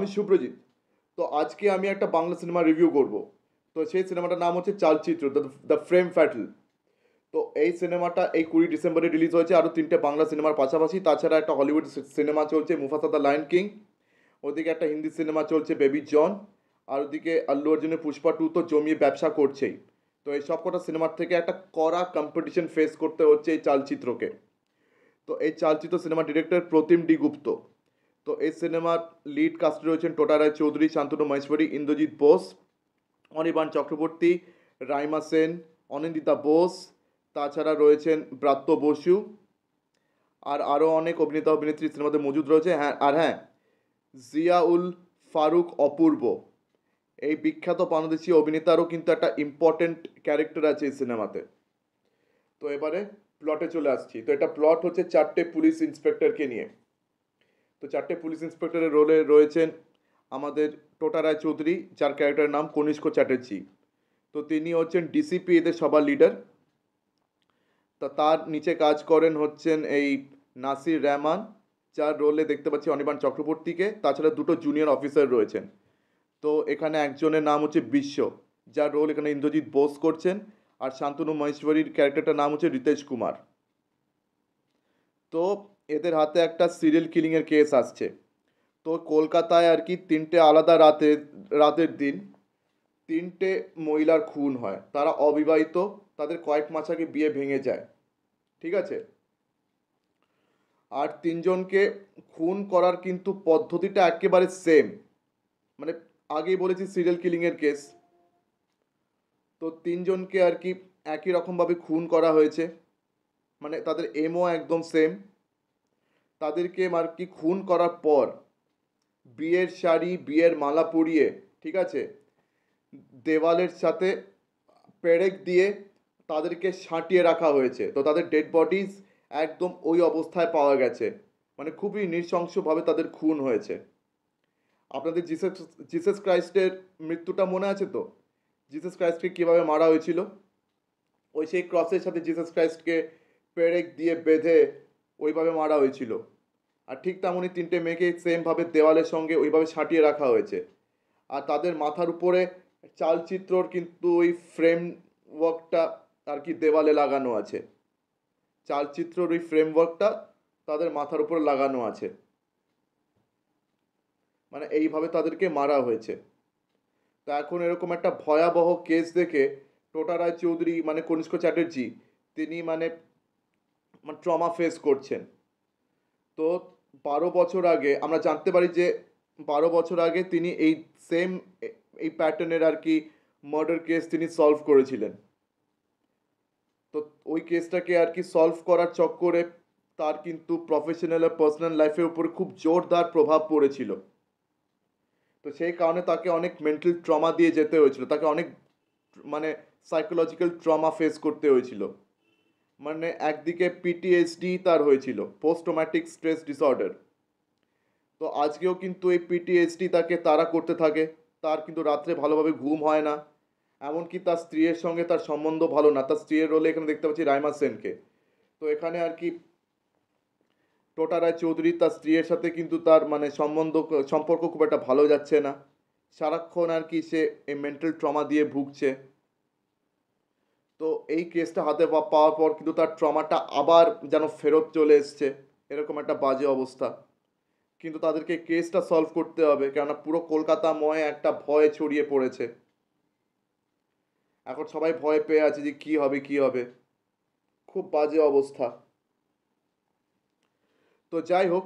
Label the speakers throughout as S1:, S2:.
S1: আমি সুপ্রজিৎ। তো আজকে আমি একটা বাংলা সিনেমা রিভিউ করব। তো সেই সিনেমাটার নাম হচ্ছে চালচিত্র, দ্য ফ্রেম ফ্যাটল। তো এই সিনেমাটা এই 20 ডিসেম্বরে রিলিজ হয়েছে, আরও তিনটে বাংলা সিনেমার পাশাপাশি। তাছাড়া একটা হলিউড সিনেমা চলছে, মুফাসা দ্য লায়ন কিং। ওদিকে একটা হিন্দি সিনেমা চলছে, বেবি জন। আর ওদিকে আল্লু অর্জুনের পুষ্পা 2 তো জমিয়ে ব্যবসা করছেই। তো এই সব কটা সিনেমার থেকে একটা কড়া কম্পিটিশন ফেস করতে হচ্ছে এই চালচিত্রকে। তো এই চালচিত্র সিনেমা ডিরেক্টর প্রতিম ডি গুপ্ত। তো এই সিনেমার লিড কাস্টে রয়েছেন টোটা রায় চৌধুরী, শান্তনু মহেশ্বরী, ইন্দ্রজিৎ বোস, অনির্বাণ চক্রবর্তী, রাইমা সেন, অনিন্দিতা বোস। তাছাড়া রয়েছেন ব্রাত্য বসু। আর আরও অনেক অভিনেতা অভিনেত্রী সিনেমাতে মজুদ রয়েছে। হ্যাঁ, জিয়াউল ফারুক অপূর্ব, এই বিখ্যাত বাংলাদেশি অভিনেতারও কিন্তু একটা ইম্পর্টেন্ট ক্যারেক্টার আছে এই সিনেমাতে। তো এবারে প্লটে চলে আসছি। তো এটা প্লট হচ্ছে চারটে পুলিশ ইন্সপেক্টরকে নিয়ে। তো চারটে পুলিশ ইন্সপেক্টরের রোলে রয়েছেন আমাদের টোটা রায় চৌধুরী, যার ক্যারেক্টারের নাম কনিষ্ক চ্যাটার্জি। তো তিনি হচ্ছেন ডিসিপি, এদের সবার লিডার। তা তার নিচে কাজ করেন হচ্ছেন এই নাসির রহমান, যার রোলে দেখতে পাচ্ছি অনির্বাণ চক্রবর্তীকে। তাছাড়া দুটো জুনিয়র অফিসার রয়েছেন। তো এখানে একজনের নাম হচ্ছে বিশ্ব, যার রোল এখানে ইন্দ্রজিৎ বোস করছেন। আর শান্তনু মহেশ্বরীর ক্যারেক্টারটার নাম হচ্ছে রিতেশ কুমার। তো এদের হাতে একটা সিরিয়াল কিলিংয়ের কেস আসছে। তো কলকাতায় আর কি তিনটে আলাদা রাতের দিন তিনটে মহিলার খুন হয়। তারা অবিবাহিত, তাদের কয়েক মাস আগে বিয়ে ভেঙে যায়। ঠিক আছে। আর তিনজনকে খুন করার কিন্তু পদ্ধতিটা একেবারে সেম। মানে আগেই বলেছি সিরিয়াল কিলিংয়ের কেস। তো তিনজনকে আর কি একই রকমভাবে খুন করা হয়েছে। মানে তাদের এমও একদম সেম। তাদেরকে আর কি খুন করার পর বিয়ের শাড়ি, বিয়ের মালা পরিয়ে, ঠিক আছে, দেওয়ালের সাথে পেরেক দিয়ে তাদেরকে সাঁটিয়ে রাখা হয়েছে। তো তাদের ডেড বডিজ একদম ওই অবস্থায় পাওয়া গেছে। মানে খুবই নৃশংসভাবে তাদের খুন হয়েছে। আপনাদের জিসাস ক্রাইস্টের মৃত্যুটা মনে আছে তো? জিসাস ক্রাইস্টকে কীভাবে মারা হয়েছিল? ওই সেই ক্রসের সাথে জিসাস ক্রাইস্টকে পেরেক দিয়ে বেঁধে ওইভাবে মারা হয়েছিল। আর ঠিক তেমনই তিনটে মেয়েকে সেমভাবে দেওয়ালের সঙ্গে ওইভাবে সাঁটিয়ে রাখা হয়েছে। আর তাদের মাথার উপরে চালচিত্রর কিন্তু ওই ফ্রেম ওয়ার্কটা আর কি দেওয়ালে লাগানো আছে। চালচিত্রর ওই ফ্রেমওয়ার্কটা তাদের মাথার উপর লাগানো আছে। মানে এইভাবে তাদেরকে মারা হয়েছে। তা এখন এরকম একটা ভয়াবহ কেস দেখে টোটা রায় চৌধুরী মানে কনিষ্ক চ্যাটার্জি তিনি মানে ট্রমা ফেস করছেন। তো 12 বছর আগে আমরা জানতে পারি যে 12 বছর আগে তিনি এই সেম এই প্যাটার্নের আর কি মার্ডার কেস তিনি সলভ করেছিলেন। তো ওই কেসটাকে আর কি সলভ করার চক্করে তার কিন্তু প্রফেশনাল আর পার্সোনাল লাইফের উপর খুব জোরদার প্রভাব পড়েছিল। তো সেই কারণে তাকে অনেক মেন্টাল ট্রমা দিয়ে যেতে হয়েছিল, তাকে অনেক মানে সাইকোলজিক্যাল ট্রমা ফেস করতে হয়েছিল। মানে একদিকে পিটিএসডি তার হয়েছিল, পোস্ট ট্রমাটিক স্ট্রেস ডিসঅর্ডার। তো আজকেও কিন্তু এই পিটিএসডি তাকে তাড়া করতে থাকে। তার কিন্তু রাত্রে ভালোভাবে ঘুম হয় না। এমনকি তার স্ত্রীর সঙ্গে তার সম্বন্ধ ভালো না। তার স্ত্রীর রোলে এখানে দেখতে পাচ্ছি রাইমা সেনকে। তো এখানে আর কি টোটা রায় চৌধুরী তার স্ত্রীর সাথে কিন্তু তার মানে সম্পর্ক খুব একটা ভালো যাচ্ছে না। সারাক্ষণ আর কি সে এই মেন্টাল ট্রমা দিয়ে ভুগছে। তো এই কেসটা হাতে পাওয়ার পর কিন্তু তার ট্রমাটা আবার যেন ফেরত চলে এসছে, এরকম একটা বাজে অবস্থা। কিন্তু তাদেরকে কেসটা সলভ করতে হবে, কেননা পুরো কলকাতাময় একটা ভয় ছড়িয়ে পড়েছে। এখন সবাই ভয় পেয়ে আছে যে কি হবে কি হবে। খুব বাজে অবস্থা। তো যাই হোক,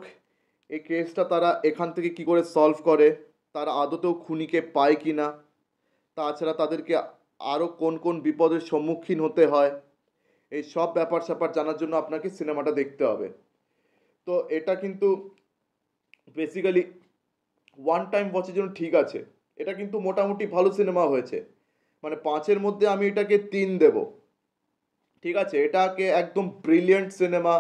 S1: এই কেসটা তারা এখান থেকে কি করে সলভ করে, তারা আদতেও খুনিকে পায় কি না, তাছাড়া তাদেরকে আরও কোন কোন বিপদের সম্মুখীন হতে হয়, এই সব ব্যাপার স্যাপার জানার জন্য আপনাকে সিনেমাটা দেখতে হবে। তো এটা কিন্তু বেসিক্যালি ওয়ান টাইম ওয়াচের জন্য ঠিক আছে। এটা কিন্তু মোটামুটি ভালো সিনেমা হয়েছে। মানে 5-এর মধ্যে আমি এটাকে 3 দেব। ঠিক আছে, এটাকে একদম ব্রিলিয়েন্ট সিনেমা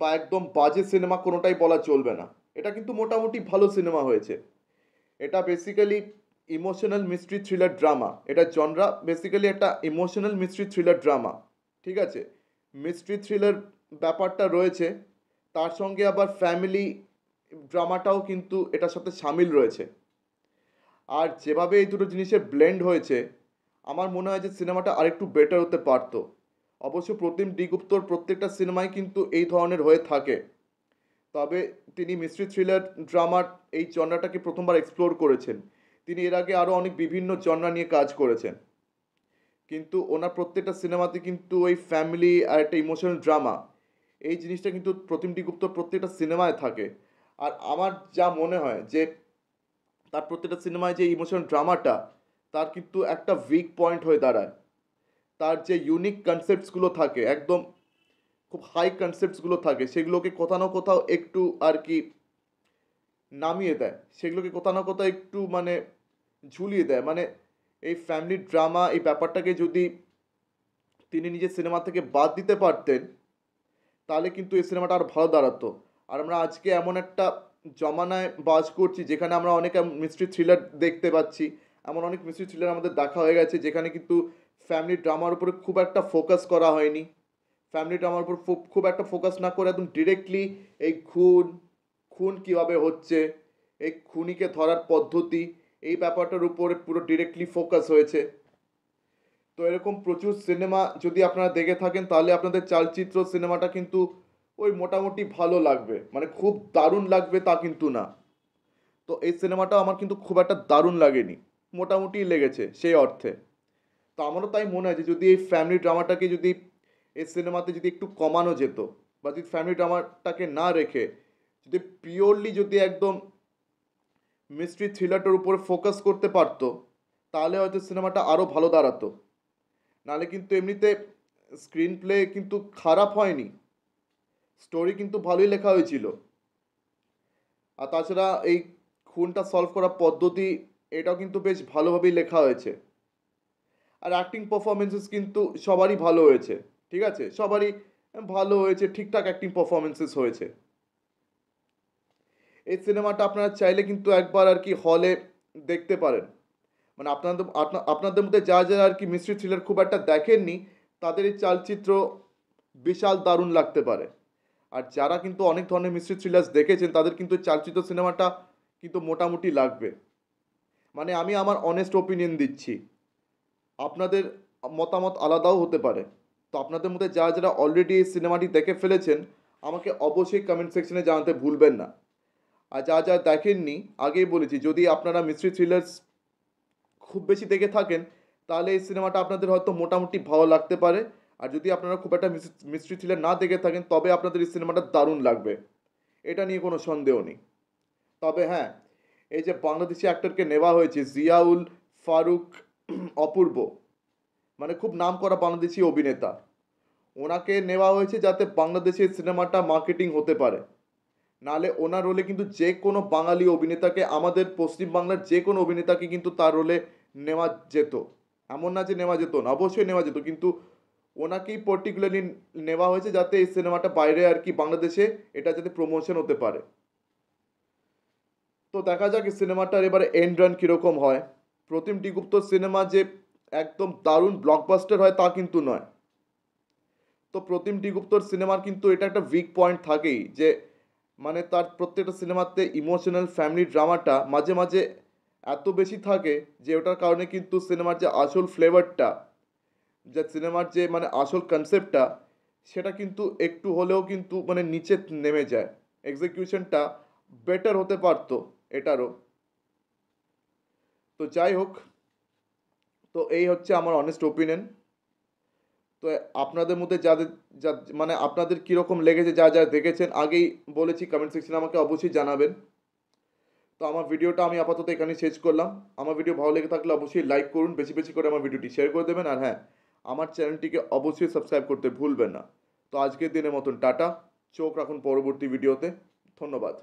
S1: বা একদম বাজে সিনেমা কোনোটাই বলা চলবে না। এটা কিন্তু মোটামুটি ভালো সিনেমা হয়েছে। এটা basically emotional mystery thriller drama. এটা জনরা বেসিক্যালি একটা ইমোশনাল মিস্ট্রি থ্রিলার ড্রামা। ঠিক আছে, মিস্ট্রি থ্রিলার ব্যাপারটা রয়েছে, তার সঙ্গে আবার ফ্যামিলি ড্রামাটাও কিন্তু এটার সাথে সামিল রয়েছে। আর যেভাবে এই দুটো জিনিসের ব্লেন্ড হয়েছে, আমার মনে হয় যে সিনেমাটা আরেকটু বেটার হতে পারতো। অবশ্য প্রতিম ডি গুপ্তর প্রত্যেকটা সিনেমাই কিন্তু এই ধরনের হয়ে থাকে, তবে তিনি মিস্ট্রি থ্রিলার ড্রামার এই জনরাটাকে প্রথমবার এক্সপ্লোর করেছেন। তিনি এর আগে আরও অনেক বিভিন্ন জনরা নিয়ে কাজ করেছেন, কিন্তু ওনার প্রত্যেকটা সিনেমাতে কিন্তু ওই ফ্যামিলি আর একটা ইমোশনাল ড্রামা, এই জিনিসটা কিন্তু প্রতিম ডি গুপ্তর প্রত্যেকটা সিনেমায় থাকে। আর আমার যা মনে হয় যে তার প্রত্যেকটা সিনেমায় যে ইমোশনাল ড্রামাটা, তার কিন্তু একটা উইক পয়েন্ট হয়ে দাঁড়ায়। তার যে ইউনিক কনসেপ্টসগুলো থাকে, একদম খুব হাই কনসেপ্টসগুলো থাকে, সেগুলোকে কোথাও না কোথাও একটু আর কি নামিয়ে দেয়, সেগুলোকে কোথাও না কোথাও একটু মানে ঝুলিয়ে দেয়। মানে এই ফ্যামিলি ড্রামা এই ব্যাপারটাকে যদি তিনি নিজের সিনেমা থেকে বাদ দিতে পারতেন, তাহলে কিন্তু এই সিনেমাটা আর ভালো দাঁড়াতো। আর আমরা আজকে এমন একটা জমানায় বাস করছি যেখানে আমরা অনেক মিস্ট্রি থ্রিলার দেখতে পাচ্ছি। এমন অনেক মিস্ট্রি থ্রিলার আমাদের দেখা হয়ে গেছে যেখানে কিন্তু ফ্যামিলি ড্রামার উপরে খুব একটা ফোকাস করা হয়নি। ফ্যামিলি ড্রামার উপর খুব একটা ফোকাস না করে একদম ডিরেক্টলি এই খুন খুন কীভাবে হচ্ছে, এই খুনিকে ধরার পদ্ধতি, এই ব্যাপারটার উপরে পুরো ডিরেক্টলি ফোকাস হয়েছে। তো এরকম প্রচুর সিনেমা যদি আপনারা দেখে থাকেন, তাহলে আপনাদের চালচিত্র সিনেমাটা কিন্তু ওই মোটামুটি ভালো লাগবে, মানে খুব দারুণ লাগবে তা কিন্তু না। তো এই সিনেমাটা আমার কিন্তু খুব একটা দারুণ লাগেনি, মোটামুটি লেগেছে সেই অর্থে। তো আমারও তাই মনে হয় যে যদি এই ফ্যামিলি ড্রামাটাকে যদি এই সিনেমাতে যদি একটু কমানো যেত, বা যদি ফ্যামিলি ড্রামাটাকে না রেখে যদি পিওরলি যদি একদম মিস্ট্রি থ্রিলারটার উপরে ফোকাস করতে পারতো, তাহলে হয়তো সিনেমাটা আরও ভালো দাঁড়াতো। নাহলে কিন্তু এমনিতে স্ক্রিন প্লে কিন্তু খারাপ হয়নি, স্টোরি কিন্তু ভালোই লেখা হয়েছিল। আর তাছাড়া এই খুনটা সলভ করার পদ্ধতি, এটাও কিন্তু বেশ ভালোভাবেই লেখা হয়েছে। আর অ্যাক্টিং পারফরমেন্সেস কিন্তু সবারই ভালো হয়েছে, ঠিক আছে, সবারই ভালো হয়েছে, ঠিকঠাক অ্যাক্টিং পারফরমেন্সেস হয়েছে। এই সিনেমাটা আপনারা চাইলে কিন্তু একবার আর কি হলে দেখতে পারেন। মানে আপনাদের মধ্যে যা যা আর কি মিস্ট্রি থ্রিলার খুব একটা দেখেননি, তাদের এই চালচিত্র বিশাল দারুণ লাগতে পারে। আর যারা কিন্তু অনেক ধরনের মিস্ট্রি থ্রিলার্স দেখেছেন, তাদের কিন্তু চালচিত্র সিনেমাটা কিন্তু মোটামুটি লাগবে। মানে আমি আমার অনেস্ট ওপিনিয়ন দিচ্ছি, আপনাদের মতামত আলাদাও হতে পারে। তো আপনাদের মধ্যে যারা যারা অলরেডি এই সিনেমাটি দেখে ফেলেছেন, আমাকে অবশ্যই কমেন্ট সেকশনে জানাতে ভুলবেন না। আর যা যা দেখেননি, আগেই বলেছি, যদি আপনারা মিস্ট্রি থ্রিলার্স খুব বেশি দেখে থাকেন, তাহলে এই সিনেমাটা আপনাদের হয়তো মোটামুটি ভালো লাগতে পারে। আর যদি আপনারা খুব একটা মিস্ট্রি থ্রিলার না দেখে থাকেন, তবে আপনাদের এই সিনেমাটা দারুণ লাগবে, এটা নিয়ে কোনো সন্দেহ নেই। তবে হ্যাঁ, এই যে বাংলাদেশি অ্যাক্টরকে নেওয়া হয়েছে, জিয়াউল ফারুক অপূর্ব, মানে খুব নাম করা বাংলাদেশি অভিনেতা, ওনাকে নেওয়া হয়েছে যাতে বাংলাদেশের সিনেমাটা মার্কেটিং হতে পারে। নাহলে ওনার রোলে কিন্তু যে কোনো বাঙালি অভিনেতাকে, আমাদের পশ্চিমবাংলার যে কোনো অভিনেতাকে কিন্তু তার রোলে নেওয়া যেত। এমন না যে নেওয়া যেত না, অবশ্যই নেওয়া যেত, কিন্তু ওনাকেই পার্টিকুলারলি নেওয়া হয়েছে যাতে এই সিনেমাটা বাইরে আর কি বাংলাদেশে এটা যাতে প্রমোশন হতে পারে। তো দেখা যাক এই সিনেমাটার এবারে এন্ড রান কীরকম হয়। প্রতিম ডি গুপ্তর সিনেমা যে একদম দারুণ ব্লকবাস্টার হয় তা কিন্তু নয়। তো প্রতিম ডি গুপ্তর সিনেমার কিন্তু এটা একটা উইক পয়েন্ট থাকেই, যে মানে তার প্রত্যেকটা সিনেমাতে ইমোশনাল ফ্যামিলি ড্রামাটা মাঝে মাঝে এত বেশি থাকে যে ওটার কারণে কিন্তু সিনেমার যে আসল ফ্লেভারটা, যে সিনেমার যে মানে আসল কনসেপ্টটা, সেটা কিন্তু একটু হলেও কিন্তু মানে নিচে নেমে যায়। এক্সিকিউশনটা বেটার হতে পারতো এটারও। তো যাই হোক, তো এই হচ্ছে আমার অনেস্ট ওপিনিয়ন। তো আপনাদের মধ্যে যাদের যা মানে আপনাদের কীরকম লেগেছে, যা যা দেখেছেন আগেই বলেছি, কমেন্ট সেকশনে আমাকে অবশ্যই জানাবেন। তো আমার ভিডিওটা আমি আপাতত এখানেই শেষ করলাম। আমার ভিডিও ভালো লেগে থাকলে অবশ্যই লাইক করুন, বেশি বেশি করে আমার ভিডিওটি শেয়ার করে দেবেন। আর হ্যাঁ, আমার চ্যানেলটিকে অবশ্যই সাবস্ক্রাইব করতে ভুলবেন না। তো আজকের দিনের মতন টাটা, চোখ রাখুন পরবর্তী ভিডিওতে। ধন্যবাদ।